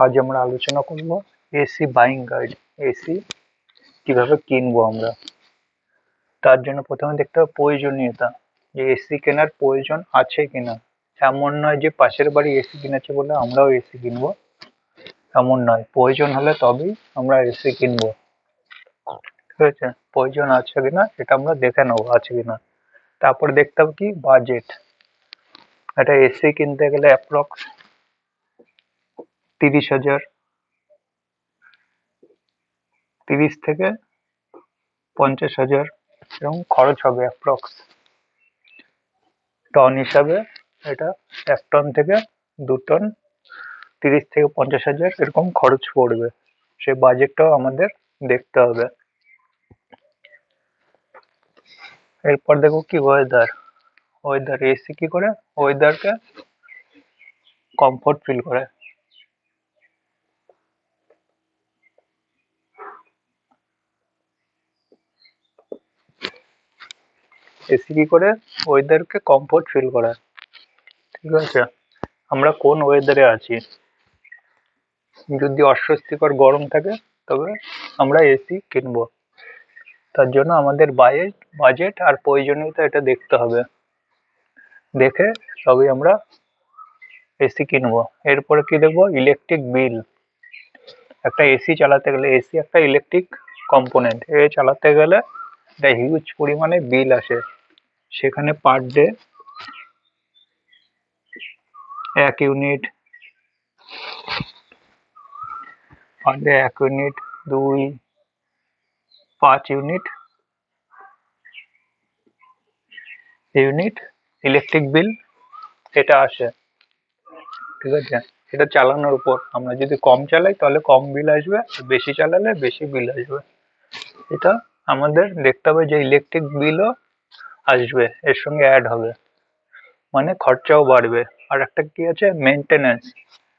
আজ আমরা আলোচনা করব এসি বাইং গাইড। এসি কিভাবে কিনবো আমরা। তার জন্য প্রথমে দেখতে হবে প্রয়োজনীয়তা, যে এসি কেনার প্রয়োজন আছে কিনা। এমন নয় যে পাশের বাড়ি এসি কিনেছে বলে আমরাও এসি কিনবো, এমন নয়। প্রয়োজন হলে তবেই আমরা এসি কিনবো, ঠিক আছে। প্রয়োজন আছে কিনা এটা আমরা দেখে নেবো আছে কিনা। তারপর দেখতে হবে কি বাজেট। একটা এসি কিনতে গেলে অ্যাপ্রক্স 30,000, 30 থেকে 50,000 এরকম খরচ হবে অ্যাপ্রক্স। টন হিসাবে এটা 1 টন থেকে 2 টন 30 থেকে 50,000 এরকম খরচ পড়বে। সেই বাজেটটাও আমাদের দেখতে হবে। এরপর দেখো কি ওয়েদার। এসি কি করে ওয়েদারকে কমফোর্ট ফিল করে। এসি কি করে ওয়েদারকে কমফোর্ট ফিল করায়, ঠিক আছে। আমরা কোন ওয়েদারে আছি, যদি অস্বস্তিকর গরম থাকে তবে আমরা এসি কিনবো। তার জন্য আমাদের বাজেট আর প্রয়োজনীয়তা এটা দেখতে হবে, দেখে তবেই আমরা এসি কিনবো। এরপরে কি দেখবো, ইলেকট্রিক বিল। একটা এসি চালাতে গেলে, এসি একটা ইলেকট্রিক কম্পোনেন্ট, এ চালাতে গেলে একটা হিউজ পরিমাণে বিল আসে। সেখানে per day 1 unit, 2, 5 unit electric bill এটা আসে, ঠিক আছে। এটা চালানোর উপর, আমরা যদি কম চালাই তাহলে কম বিল আসবে, বেশি চালালে বেশি বিল আসবে। এটা আমাদের দেখতে হবে যে ইলেকট্রিক বিলও আসবে, এর সঙ্গে অ্যাড হবে, মানে খরচাও বাড়বে। আর একটা কি আছে, মেনটেনেন্স।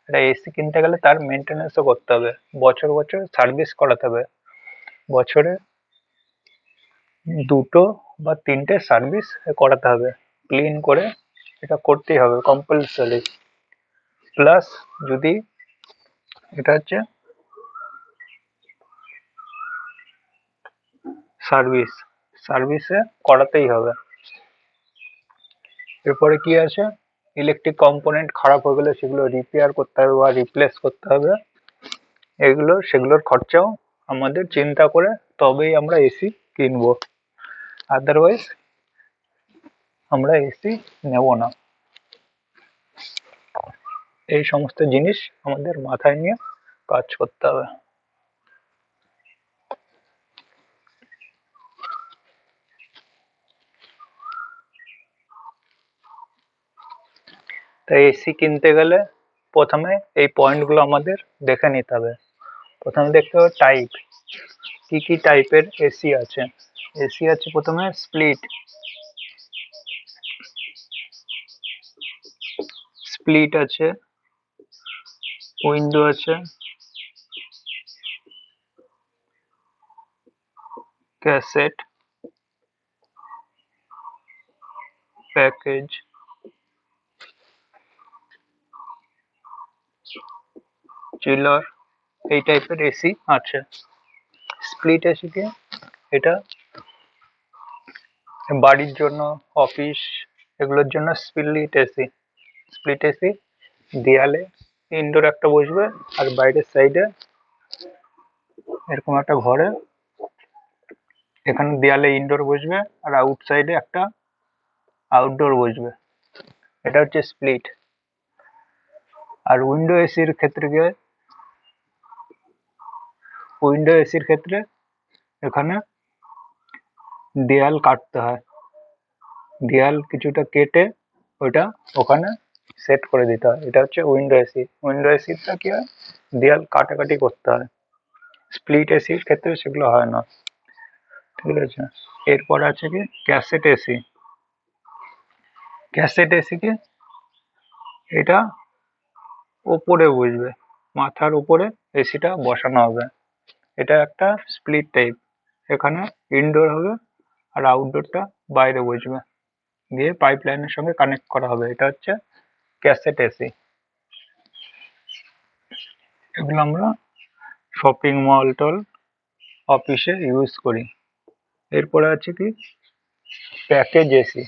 এটা এসি কিনতে গেলে তার মেনটেনেন্সও করতে হবে, বছর বছর সার্ভিস করাতে হবে। বছরে 2 বা 3টে সার্ভিস করাতে হবে, ক্লিন করে, এটা করতেই হবে কম্পালসারি। প্লাস যদি এটা হচ্ছে সার্ভিসে করাতেই হবে। এরপরে কি আছে, ইলেকট্রিক কম্পোনেন্ট খারাপ হয়ে গেলে সেগুলো রিপেয়ার করতে হবে বা রিপ্লেস করতে হবে। সেগুলোর খরচাও আমাদের চিন্তা করে তবেই আমরা এসি কিনবো, আদারওয়াইজ আমরা এসি নেব না। এই সমস্ত জিনিস আমাদের মাথায় নিয়ে কাজ করতে হবে। তাই এসি কিনতে গেলে প্রথমে এই পয়েন্টগুলো আমাদের দেখে নিতে হবে। প্রথমে দেখতে হবে টাইপ, কি কি টাইপের এসি আছে। এসি আছে প্রথমে স্প্লিট আছে, উইন্ডো আছে, ক্যাসেট, প্যাকেজ, চিলার, এই টাইপের এসি আছে। স্প্লিট এসি কি, এটা বাড়ির জন্য, অফিস, এগুলোর জন্য স্প্লিট এসি দেয়ালে ইনডোর একটা বসবে, আর বাইরের সাইডে এরকম একটা ঘরে, এখানে দেয়ালে ইনডোর বসবে আর আউটসাইডে একটা আউটডোর বসবে, এটা হচ্ছে স্প্লিট। আর উইন্ডো এসির ক্ষেত্রে কি হয়, উইন্ডো এসির ক্ষেত্রে এখানে দেয়াল কাটতে হয়, দেয়াল কিছুটা কেটে ওটা ওখানে সেট করে দিতে হয়, এটা হচ্ছে উইন্ডো এসি। উইন্ডো এসিটা কি হয়, দেয়াল কাটাকাটি করতে হয়। স্প্লিট এসির ক্ষেত্রে সেগুলো হয় না, ঠিক আছে। এরপর আছে কি ক্যাসেট এসি। ক্যাসেট এসি কি, এটা ওপরে বসবে, মাথার উপরে এসিটা বসানো হবে। এটা একটা স্প্লিট টাইপ, এখানে ইনডোর হবে আর আউটডোরটা বাইরে বসবে, দিয়ে পাইপ লাইনের সঙ্গে কানেক্ট করা হবে, এটা হচ্ছে ক্যাসেট এসি। এগুলো আমরা শপিং মল টল অফিসে ইউজ করি। এরপরে আছে কি প্যাকেজ এসি।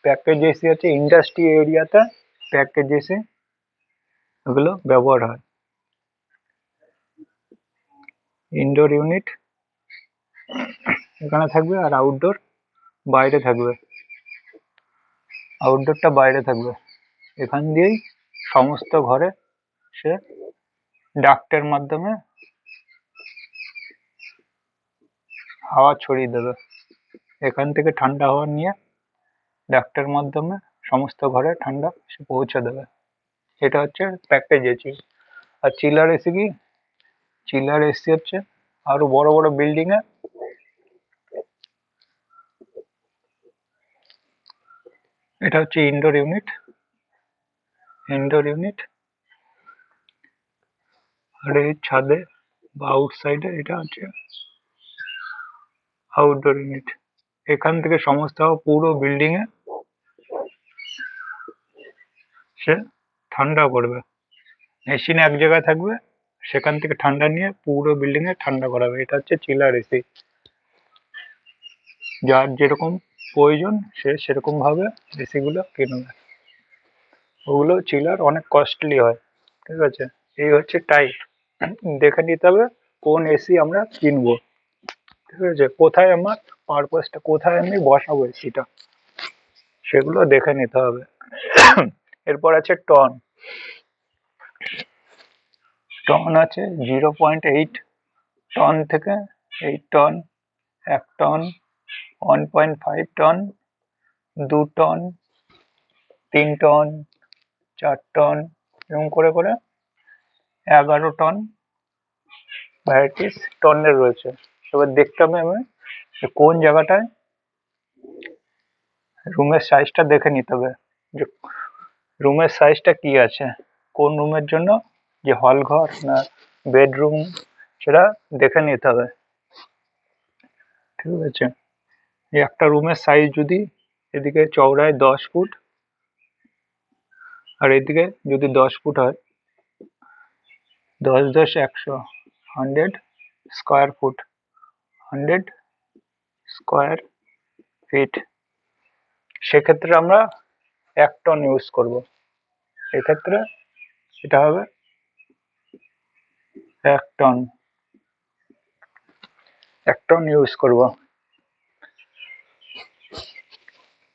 প্যাকেজ এসি হচ্ছে ইন্ডাস্ট্রি এরিয়াতে প্যাকেজ এসি এগুলো ব্যবহার হয়। ইনডোর ইউনিট এখানে থাকবে আর আউটডোর বাইরে থাকবে। আউটডোরটা বাইরে থাকবে। এখান দিয়েই সমস্ত ঘরে সে ডাক্টের মাধ্যমে হাওয়া ছড়িয়ে দেবে। এখান থেকে ঠান্ডা হাওয়া নিয়ে ডাক্টের মাধ্যমে সমস্ত ঘরে ঠান্ডা সে পৌঁছে দেবে। এটা হচ্ছে প্যাকেজ এসি। আর চিলার এসি কি? চিলার এসি হচ্ছে আরো বড় বড় বিল্ডিং এ এটা হচ্ছে ইনডোর ইউনিট। ইনডোর ইউনিট আর এই ছাদে বা আউটসাইডে এটা হচ্ছে আউটডোর ইউনিট। এখান থেকে সমস্ত পুরো বিল্ডিং এ সে ঠান্ডা করবে। মেশিন এক জায়গায় থাকবে, সেখান থেকে ঠান্ডা নিয়ে পুরো বিল্ডিং এ ঠান্ডা করাবে। এটা হচ্ছে চিলার এসি। যার যেরকম প্রয়োজন সে সেরকম ভাবে এসি গুলো কিনবে। ওগুলো চিলার অনেক কস্টলি হয়। ঠিক আছে, এই হচ্ছে টাইপ। দেখে নিতে হবে কোন এসি আমরা কিনবো। ঠিক আছে, কোথায় আমার পারপাসটা, কোথায় আমি বসাবো এসিটা, সেগুলো দেখে নিতে হবে। এরপর আছে টন। টন আছে 0.8 টন থেকে 8 ton, 1 ton, 1.5 ton, 2 ton, 3 ton, 4 ton, এরকম করে করে 11 টন ভ্যারাইটিস টনের রয়েছে। এবার দেখতে হবে আমি যে কোন জায়গাটায় রুমের সাইজটা দেখে নিতে হবে যে রুমের সাইজটা কি আছে, কোন রুমের জন্য, যে হল ঘর না বেডরুম, সেটা দেখে নিতে হবে। ঠিক আছে, এই একটা রুমের সাইজ যদি এদিকে চওড়ায় 10 ফুট আর এদিকে যদি 10 ফুট হয়, 10 10 100, 100 স্কোয়ার ফুট, 100 স্কোয়ার ফিট। সেক্ষেত্রে আমরা 1 টন ইউজ করব। এক্ষেত্রে এটা হবে 1 টন। 1 টন ইউজ করব।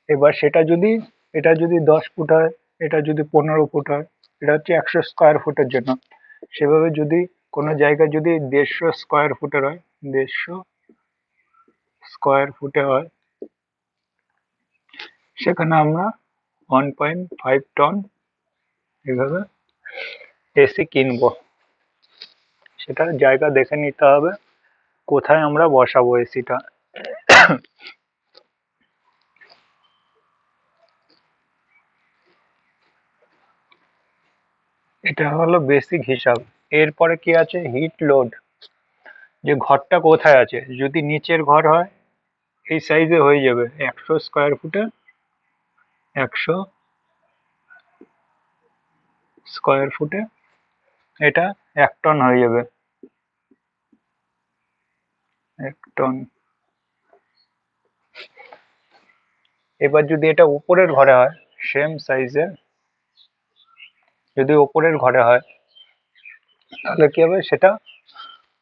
এবার সেটা যদি, এটা যদি 10 ফুট হয়, এটা যদি 15 ফুট হয়, এটা হচ্ছে 100 স্কোয়ার ফুটের জন্য। সেভাবে যদি কোনো জায়গায় যদি 150 স্কোয়ার ফুটের হয়, 150 স্কোয়ার ফুটে হয়, সেখানে আমরা 1.5 টন এইভাবে এসি কিনবো। সেটা জায়গা দেখে নিতে হবে কোথায় আমরা বসাবো এসিটা। এটা হলো বেসিক হিসাব। এরপরে কি আছে, হিট লোড। যে ঘরটা কোথায় আছে, যদি নিচের ঘর হয় এই সাইজে হয়ে যাবে 100 স্কোয়ার ফুটে, 100 স্কোয়ার ফুটে এটা 1 টন হয়ে যাবে। 1 টন। এবার যদি এটা উপরের ঘরে হয়, সেম সাইজের যদি উপরের ঘরে হয়, তাহলে কি হবে, সেটা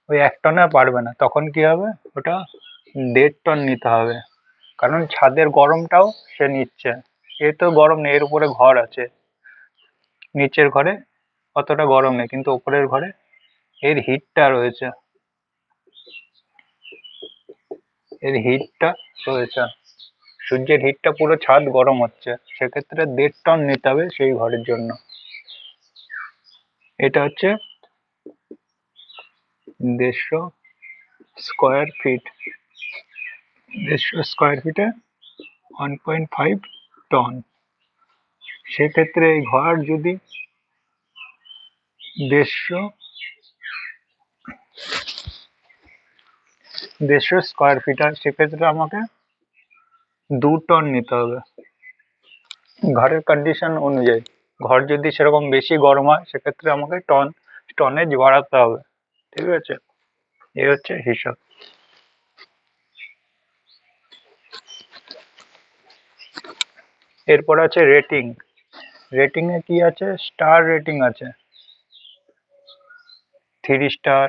ওই 1 টনে পারবে না। তখন কি হবে, ওটা 1.5 টন নিতে হবে। কারণ ছাদের গরমটাও সে নিচ্ছে। এ তো গরম নেই, এর উপরে ঘর আছে। নিচের ঘরে অতটা গরম নেই, কিন্তু উপরের ঘরে এর হিটটা রয়েছে, এর হিটটা রয়েছে। সূর্যের হিটটা পুরো ছাদ গরম হচ্ছে, সেক্ষেত্রে 1.5 টন নিতে হবে সেই ঘরের জন্য। এটা হচ্ছে 150 স্কোয়ার ফিট। 150 স্কোয়ার ফিটে 1.5 টন। সেক্ষেত্রে এই ঘর যদি 150 স্কোয়ার ফিট হয়, সেক্ষেত্রে আমাকে 2 টন নিতে হবে ঘরের কন্ডিশন অনুযায়ী। ঘর যদি সেরকম বেশি গরম হয়, সেক্ষেত্রে আমাকে টন টনেজ বাড়াতে হবে। ঠিক আছে, এই হচ্ছে হিসাব। এরপর আছে রেটিং। রেটিং এ কি আছে? স্টার রেটিং আছে, 3 স্টার,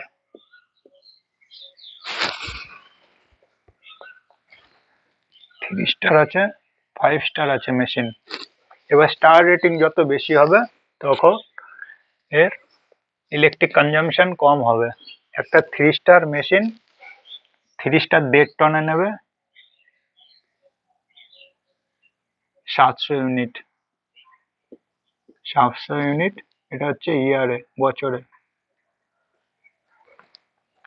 3 স্টার আছে, 5 স্টার আছে মেশিন। এবার স্টার রেটিং যত বেশি হবে তখন এর ইলেকট্রিক কনজাম্পশন কম হবে। একটা 3 স্টার মেশিন 3 স্টার 1.5 টনে নেবে 700 ইউনিট। 700 ইউনিট, এটা হচ্ছে ইয়ারে, বছরে।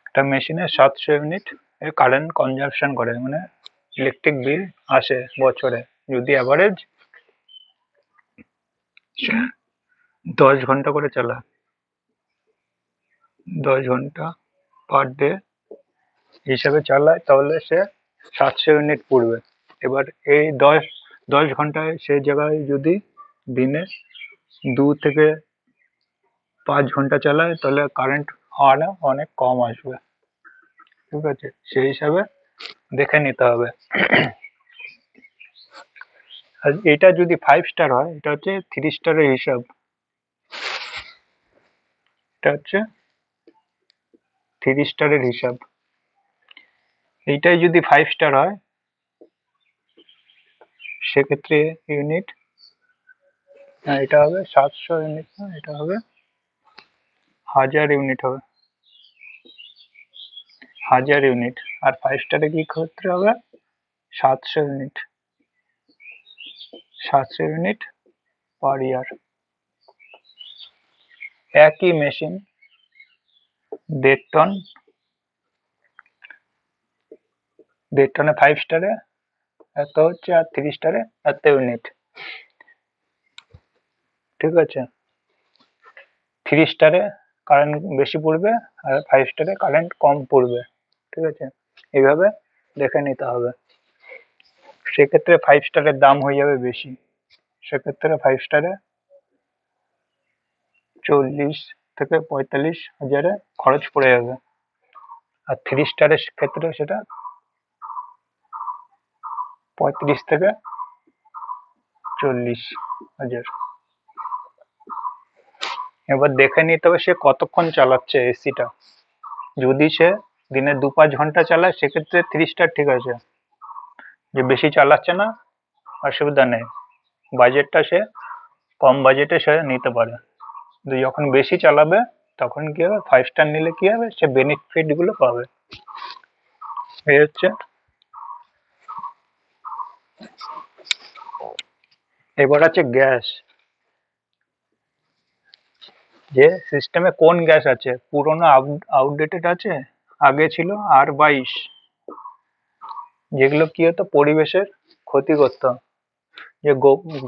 একটা মেশিনে 700 ইউনিট এর কারেন্ট কনজাম্পশন করে, মানে ইলেকট্রিক বিল আসে বছরে। যদি অ্যাভারেজ 10 ঘন্টা করে চালায়, 10 ঘন্টা পার ডে হিসাবে চালায়, তাহলে সে 700 ইউনিট পুড়বে। এবার এই দশ ঘন্টায় সে জায়গায় যদি দিনে 2 থেকে 5 ঘন্টা চালায়, তাহলে কারেন্ট হওয়াটা অনেক কম আসবে। ঠিক আছে, সেই হিসাবে দেখে নিতে হবে। আর এটা যদি 5 স্টার হয়, এটা হচ্ছে 3 স্টারের হিসাব। এটা হচ্ছে 3 স্টারের হিসাব। এইটাই যদি 5 স্টার হয়, সেক্ষেত্রে ইউনিট, এটা হবে 700 ইউনিট, না এটা হবে 1000 ইউনিট হবে, 1000 ইউনিট। আর 5 স্টারে কি ক্ষেত্রে হবে? 700 ইউনিট, 700 ইউনিট পার ইয়ার। একই মেশিন 1.5 টন, 1.5 টনে 5 স্টারে এত হচ্ছে, আর 3 স্টারে এত ইউনিট। ঠিক আছে, 3 স্টারে কারেন্ট বেশি পড়বে আর 5 স্টারে কারেন্ট কম পড়বে। ঠিক আছে, এইভাবে দেখে নিতে হবে। সেক্ষেত্রে 5 স্টারের দাম হয়ে যাবে বেশি। সেক্ষেত্রে 5 স্টারে 40 থেকে 45 হাজারে খরচ পড়ে যাবে। আর 3 স্টারের ক্ষেত্রে সেটা 35 থেকে 40 হাজার। এবার দেখে নিতে হবে সে কতক্ষণ চালাচ্ছে এসিটা। যদি সে দিনে 2-5 ঘন্টা চালায়, সেক্ষেত্রে 3 স্টার ঠিক আছে। যে বেশি চালাচ্ছে না, অসুবিধা নেই, বাজেটটা সে কম বাজেটে সে নিতে পারে। কিন্তু যখন বেশি চালাবে, তখন কি হবে? 5 স্টার নিলে কি হবে? সে বেনিফিট গুলো পাবে। এই হচ্ছে। এবার আছে গ্যাস। যে সিস্টেমে কোন গ্যাস আছে, পুরোনো আউটডেটেড আছে, আগে ছিল R22, যেগুলো কি হতো? পরিবেশের ক্ষতি করতো, যে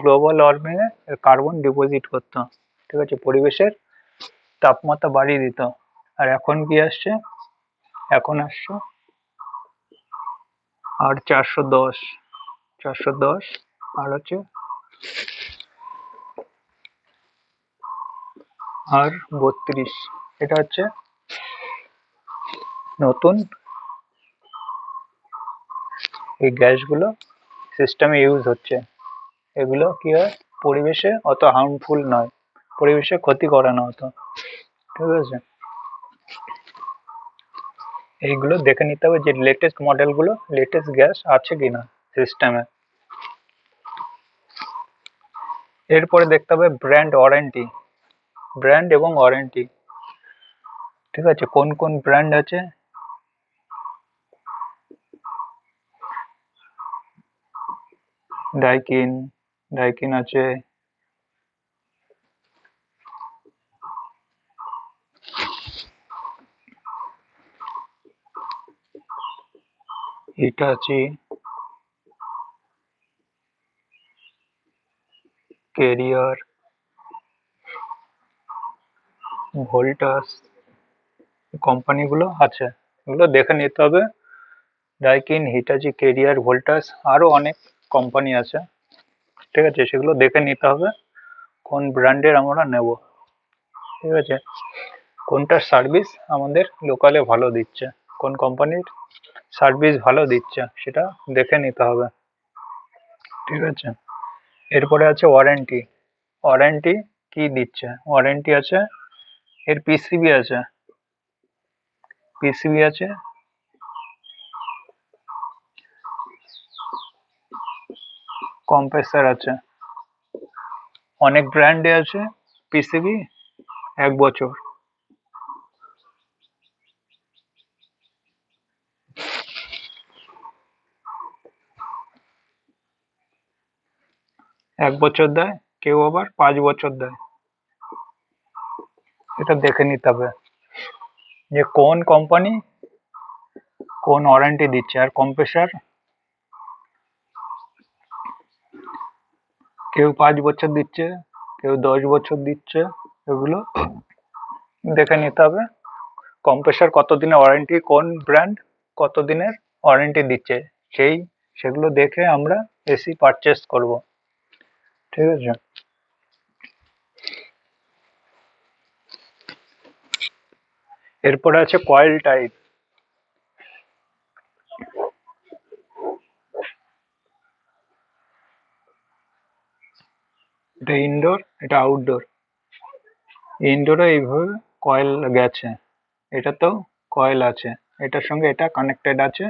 গ্লোবাল ওয়ার্মিং এ কার্বন ডিপোজিট করতো। ঠিক আছে, পরিবেশের তাপমাত্রা বাড়িয়ে দিত। আর এখন কি আসছে? এখন আসছে R410, 410, আর হচ্ছে R32। এটা হচ্ছে নতুন এই গ্যাসগুলো সিস্টেমে ইউজ হচ্ছে। এগুলো কি হয়? পরিবেশে অত হার্মফুল নয়, পরিবেশে ক্ষতি করে না অত। ঠিক আছে, এইগুলো দেখে নিতে হবে যে লেটেস্ট মডেলগুলো, লেটেস্ট গ্যাস আছে কিনা সিস্টেমে। এরপরে দেখতে হবে ব্র্যান্ড ওয়ারেন্টি, ব্র্যান্ড এবং ওয়ারেন্টি। ঠিক আছে, কোন কোন ব্র্যান্ড আছে? ডাইকিন, ডাইকিন আছে, হিটাচি, কেরিয়ার, ভোল্টাস, কোম্পানিগুলো আছে। এগুলো দেখে নিতে হবে। ডাইকিন, হিটাচি, কেরিয়ার, ভোল্টাস, আরো অনেক কোম্পানি আছে। ঠিক আছে, সেগুলো দেখে নিতে হবে কোন ব্র্যান্ডের আমরা নেব। ঠিক আছে, কোনটার সার্ভিস আমাদের লোকালে ভালো দিচ্ছে, কোন কোম্পানির সার্ভিস ভালো দিচ্ছে সেটা দেখে নিতে হবে। ঠিক আছে, এরপরে আছে ওয়ারেন্টি। ওয়ারেন্টি কি দিচ্ছে? ওয়ারেন্টি আছে, এর পিসিবি আছে, পিসিবি আছে, কম্প্রেসার আছে, অনেক ব্র্যান্ডে আছে পিসিবি 1 বছর। এক বছর দেয়, কেউ আবার 5 বছর দেয়। এটা দেখে নিতে হবে যে কোন কোম্পানি কোন ওয়ারেন্টি দিচ্ছে। আর কম্প্রেসার কেউ 5 বছর দিচ্ছে, কেউ 10 বছর দিচ্ছে, এগুলো দেখে নিতে হবে। কম্প্রেসার কতদিনের ওয়ারেন্টি, কোন ব্র্যান্ড কতদিনের ওয়ারেন্টি দিচ্ছে, সেগুলো দেখে আমরা এসি পারচেস করব। ঠিক আছে, এরপরে আছে কয়েল টাইপ। এটা ইনডোর, এটা আউটডোর। ইনডোরে এইভাবে কয়েল গেছে, এটাতেও কয়েল আছে, এটার সঙ্গে এটা কানেক্টেড আছে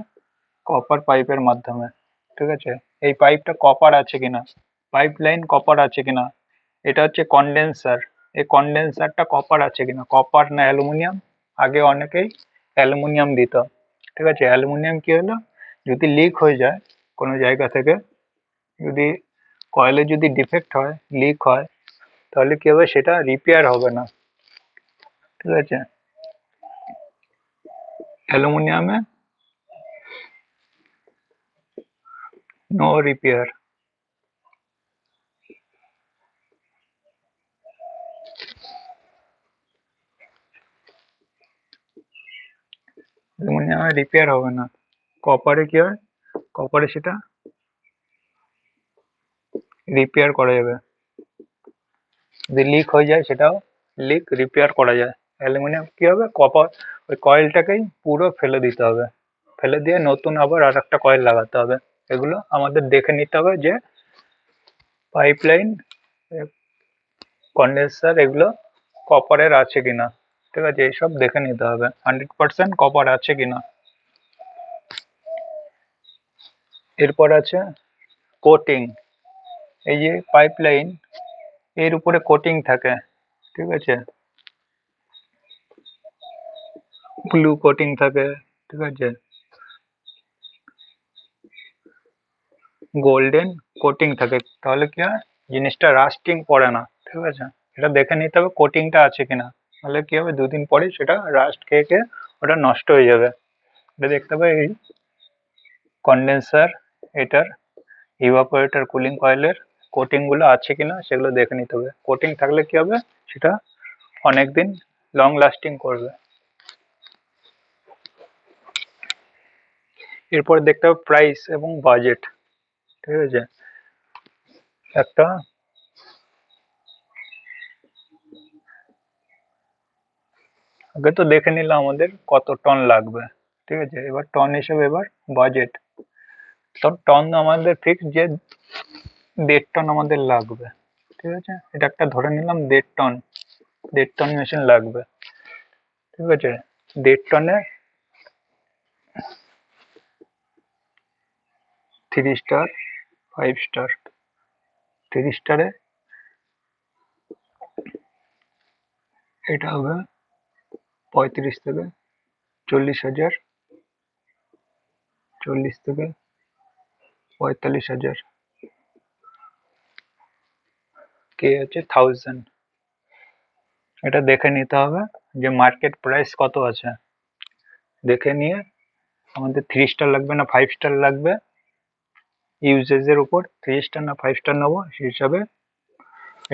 কপার পাইপের মাধ্যমে। ঠিক আছে, এই পাইপটা কপার আছে কিনা, পাইপ লাইন কপার আছে কিনা। এটা হচ্ছে কন্ডেন্সার, এই কন্ডেন্সারটা কপার আছে কিনা, কপার না অ্যালুমিনিয়াম। আগে অনেকেই অ্যালুমিনিয়াম দিত। ঠিক আছে, অ্যালুমিনিয়াম কি হলো, যদি লিক হয়ে যায় কোনো জায়গা থেকে, যদি কয়েলে যদি ডিফেক্ট হয়, লিক হয়, তাহলে কি হবে, সেটা রিপেয়ার হবে না। ঠিক আছে, অ্যালুমিনিয়ামে নো রিপেয়ার। অ্যালুমিনিয়ামে রিপেয়ার হবে না। কপারে কি হয়, কপারে সেটা রিপেয়ার করা যাবে, যদি লিক হয়ে যায় সেটাও লিক রিপেয়ার করা যায়। অ্যালুমিনিয়াম কি হবে, কপার ওই কয়েলটাকেই পুরো ফেলে দিতে হবে, ফেলে দিয়ে নতুন আবার আর একটা কয়েল লাগাতে হবে। এগুলো আমাদের দেখে নিতে হবে যে পাইপলাইন, কন্ডেন্সার এগুলো কপারের আছে কিনা। ঠিক আছে, এইসব দেখে নিতে হবে 100% কপার আছে কিনা। এরপর আছে কোটিং। এই যে পাইপলাইন, এর উপরে কোটিং থাকে। ঠিক আছে, ব্লু কোটিং থাকে, ঠিক আছে, গোল্ডেন কোটিং থাকে, তাহলে কি হয়, জিনিসটা রাস্টিং পড়ে না। ঠিক আছে, এটা দেখে নিতে হবে কোটিংটা আছে কিনা, তাহলে কি হবে, 2 দিন পরে সেটা রাস্ট খেয়ে খেয়ে ওটা নষ্ট হয়ে যাবে। এটা দেখতে হবে এই কন্ডেন্সার, এটার ইভাপোরেটর, কুলিং কয়েলের কোটিং গুলো আছে কিনা সেগুলো দেখে নিতে হবে। কোটিং থাকলে কি হবে, সেটা অনেকদিন লং লাস্টিং করবে। এরপর দেখতে হবে প্রাইস এবং বাজেট। ঠিক আছে, একটা আগে তো দেখে নিলাম আমাদের কত টন লাগবে। ঠিক আছে, এবার টন হিসেবে এবার বাজেট। তো টন আমাদের ফিক্স যে 1.5 টন আমাদের লাগবে। ঠিক আছে, এটা একটা ধরে নিলাম 1.5 টন, 1.5 টন মেশিন লাগবে। ঠিক আছে, 1.5 টনে 3 স্টার, 5 স্টার। 3 স্টারে এটা হবে 35 থেকে 40 হাজার, 40 থেকে 45 হাজার, কে হচ্ছে 1000। এটা দেখে নিতে হবে যে মার্কেট প্রাইস কত আছে, দেখে নিয়ে আমাদের 3 স্টার লাগবে না 5 স্টার লাগবে, ইউজেজের উপর 3 স্টার না 5 স্টার নেবো সেই হিসাবে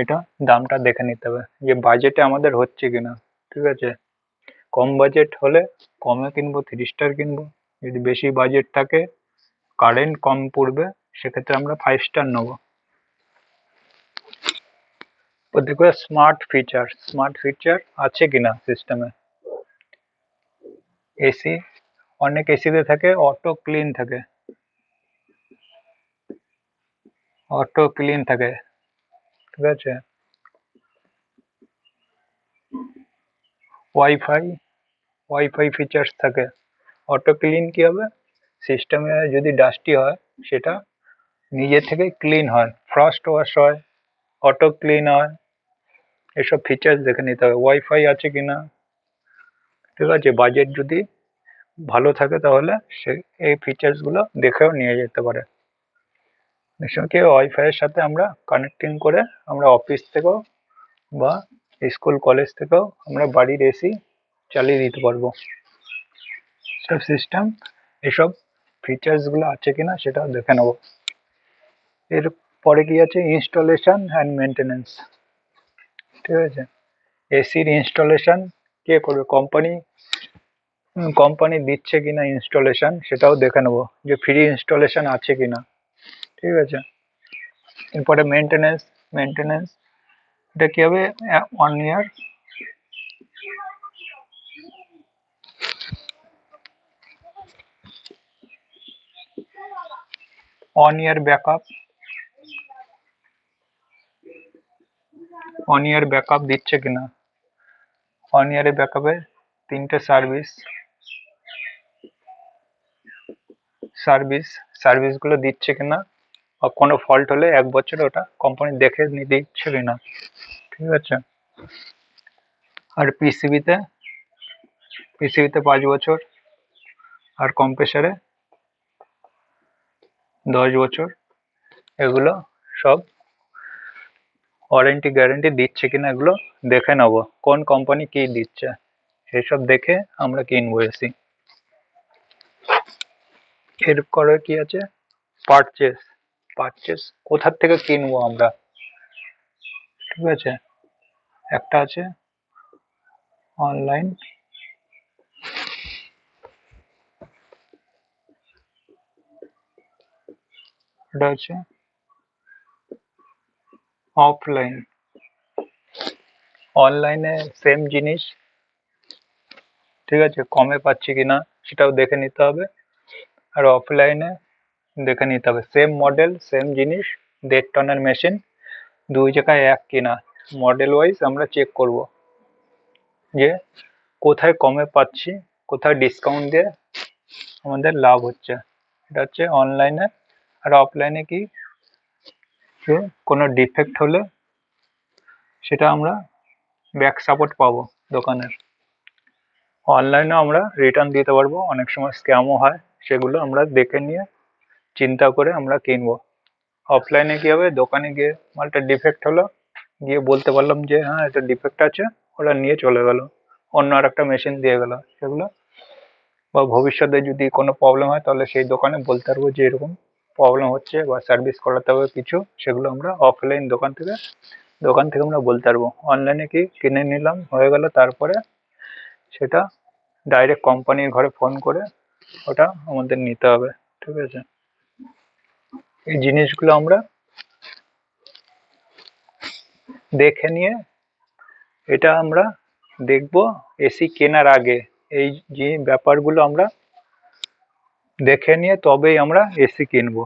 এটা দামটা দেখে নিতে হবে যে বাজেটে আমাদের হচ্ছে কিনা। ঠিক আছে, কম বাজেট হলে কমে কিনবো, 3 স্টার কিনবো। যদি বেশি বাজেট থাকে, কারেন্ট কম পড়বে, সেক্ষেত্রে আমরা 5 স্টার নেবো। তো দেখবে স্মার্ট ফিচার, স্মার্ট ফিচার আছে কিনা সিস্টেমে। এসি অনেক এসিতে থাকে অটো ক্লিন থাকে, ঠিক আছে। ওয়াইফাই ওয়াইফাই ফিচার্স থাকে। অটো ক্লিন কি হবে, সিস্টেমে যদি ডাস্টি হয় সেটা নিজে থেকে ক্লিন হয়, ফ্রস্ট ওয়াশ হয়, অটো ক্লিন হয়, এসব ফিচার্স দেখে নিতে হবে ওয়াইফাই আছে কিনা, ঠিক আছে। বাজেট যদি ভালো থাকে তাহলে সে এই ফিচার্স গুলো দেখেও নিয়ে যেতে পারে। নিশ্চয়ই ওয়াইফাই এর সাথে আমরা কানেক্টিং করে আমরা অফিস থেকেও বা স্কুল কলেজ থেকেও আমরা বাড়ির এসি চালিয়ে দিতে পারবো। সব সিস্টেম এসব ফিচার্স গুলো আছে কিনা সেটা দেখে নেবো। এরপরে কি আছে, ইনস্টলেশন অ্যান্ড মেনটেনেন্স, ঠিক আছে। এসির ইনস্টলেশন কে করবে, কোম্পানি দিচ্ছে কিনা ইনস্টলেশন সেটাও দেখে নেবো, যে ফ্রি ইনস্টলেশন আছে কিনা, ঠিক আছে। এরপরে মেনটেনেন্স এটা কি হবে, 1 ইয়ার ব্যাকআপ, 1 ইয়ার ব্যাকআপ দিচ্ছে কিনা, 1 ইয়ারের ব্যাকআপে 3টে সার্ভিস গুলো দিচ্ছে কিনা, বা কোনো ফল্ট হলে 1 বছর ওটা কোম্পানি দেখে দিচ্ছে কিনা, ঠিক আছে। আর পিসিবিতে 5 বছর, আর কম্প্রেসারে 10 বছর। এগুলো সব ওয়ারেন্টি গ্যারেন্টি দিচ্ছে কিনা এগুলো দেখে নেবো, কোন কোম্পানি কি দিচ্ছে সেসব দেখে আমরা কিনবো এসি। এরপরে কি আছে, পারচেস কোথার থেকে কিনবো আমরা, ঠিক আছে। একটা আছে অনলাইন, এটা হচ্ছে অফলাইন। অনলাইনে সেম জিনিস, ঠিক আছে, কমে পাচ্ছি কিনা সেটাও দেখে নিতে হবে। আর অফলাইনে দেখে নিতে হবে সেম মডেল সেম জিনিস, 1.5 টনের মেশিন, দুই জায়গায় এক কিনা, মডেল ওয়াইজ আমরা চেক করব যে কোথায় কমে পাচ্ছি, কোথায় ডিসকাউন্ট দিয়ে আমাদের লাভ হচ্ছে। এটা হচ্ছে অনলাইনে। আর অফলাইনে কি, যে কোনো ডিফেক্ট হলে সেটা আমরা ব্যাক সাপোর্ট পাবো দোকানের। অনলাইনে আমরা রিটার্ন দিতে পারবো, অনেক সময় স্ক্যামও হয়, সেগুলো আমরা দেখে নিয়ে চিন্তা করে আমরা কিনবো। অফলাইনে কি হবে, দোকানে গিয়ে মালটা ডিফেক্ট হলো, গিয়ে বলতে পারলাম যে হ্যাঁ এটা ডিফেক্ট আছে, ওরা নিয়ে চলে গেল, অন্য আর একটা মেশিন দিয়ে গেল সেগুলো। বা ভবিষ্যতে যদি কোনো প্রবলেম হয় তাহলে সেই দোকানে বলতে পারবো যে এরকম প্রবলেম হচ্ছে বা সার্ভিস করাতে হবে কিছু, সেগুলো আমরা অফলাইন দোকান থেকে আমরা বলতে পারবো। অনলাইনে কি কিনে নিলাম হয়ে গেল, তারপরে সেটা ডাইরেক্ট কোম্পানির ঘরে ফোন করে ওটা আমাদের নিতে হবে, ঠিক আছে। এই জিনিসগুলো আমরা দেখে নিয়ে, এটা আমরা দেখবো এসি কেনার আগে, এই যে ব্যাপারগুলো আমরা দেখে নিয়ে তবেই আমরা এসি কিনবো।